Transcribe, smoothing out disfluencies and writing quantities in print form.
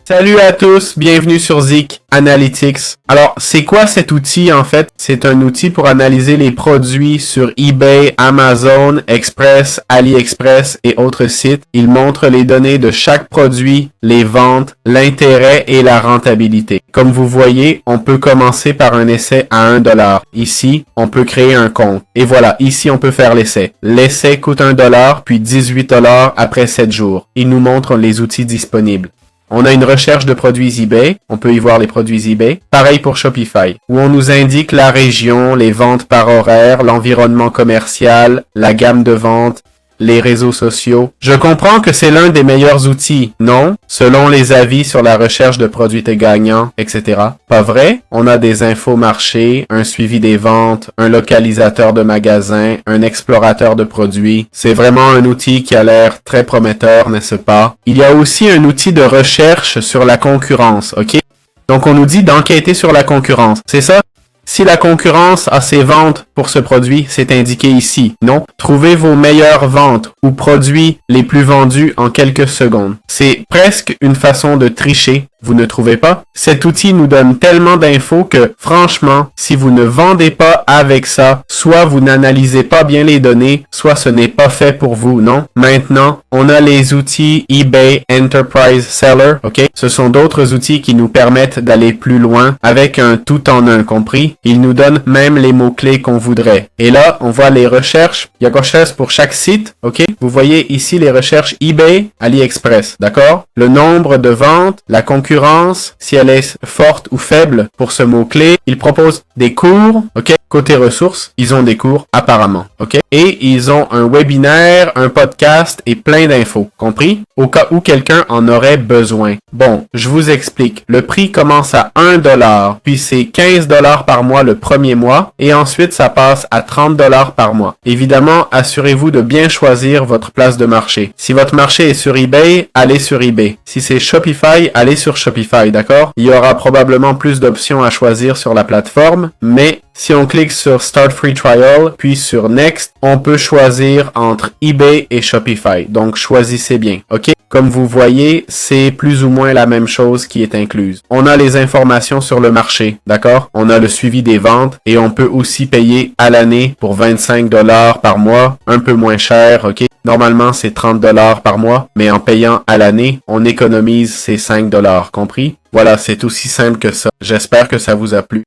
Salut à tous, bienvenue sur Zik Analytics. Alors, c'est quoi cet outil en fait? C'est un outil pour analyser les produits sur eBay, Amazon, Express, AliExpress et autres sites. Il montre les données de chaque produit, les ventes, l'intérêt et la rentabilité. Comme vous voyez, on peut commencer par un essai à $1. Ici, on peut créer un compte. Et voilà, ici on peut faire l'essai. L'essai coûte $1 puis $18 après 7 jours. Il nous montre les outils disponibles. On a une recherche de produits eBay, on peut y voir les produits eBay. Pareil pour Shopify, où on nous indique la région, les ventes par horaire, l'environnement commercial, la gamme de ventes, les réseaux sociaux. Je comprends que c'est l'un des meilleurs outils, non? Selon les avis sur la recherche de produits gagnants, etc. Pas vrai? On a des infos marchés, un suivi des ventes, un localisateur de magasins, un explorateur de produits. C'est vraiment un outil qui a l'air très prometteur, n'est-ce pas? Il y a aussi un outil de recherche sur la concurrence, ok? Donc on nous dit d'enquêter sur la concurrence, c'est ça? Si la concurrence a ses ventes pour ce produit, c'est indiqué ici. Non, trouvez vos meilleures ventes ou produits les plus vendus en quelques secondes. C'est presque une façon de tricher, vous ne trouvez pas? Cet outil nous donne tellement d'infos que, franchement, si vous ne vendez pas avec ça, soit vous n'analysez pas bien les données, soit ce n'est pas fait pour vous, non? Maintenant, on a les outils eBay Enterprise Seller, ok? Ce sont d'autres outils qui nous permettent d'aller plus loin avec un tout en un, compris? Il nous donne même les mots-clés qu'on voudrait. Et là, on voit les recherches. Il y a quelque chose pour chaque site, ok? Vous voyez ici les recherches eBay, AliExpress, d'accord? Le nombre de ventes, la concurrence, si elle est forte ou faible pour ce mot-clé. Il propose des cours, ok? Côté ressources, ils ont des cours apparemment, ok? Et ils ont un webinaire, un podcast et plein d'infos, compris? Au cas où quelqu'un en aurait besoin. Bon, je vous explique. Le prix commence à $1, puis c'est $15 par mois le premier mois, et ensuite ça passe à $30 par mois. Évidemment, assurez-vous de bien choisir votre place de marché. Si votre marché est sur eBay, allez sur eBay. Si c'est Shopify, allez sur Shopify, d'accord? Il y aura probablement plus d'options à choisir sur la plateforme, mais si on clique sur Start Free Trial, puis sur Next, on peut choisir entre eBay et Shopify. Donc, choisissez bien, ok? Comme vous voyez, c'est plus ou moins la même chose qui est incluse. On a les informations sur le marché, d'accord? On a le suivi des ventes et on peut aussi payer à l'année pour $25 par mois, un peu moins cher, ok? Normalement, c'est $30 par mois, mais en payant à l'année, on économise ces $5, compris? Voilà, c'est aussi simple que ça. J'espère que ça vous a plu.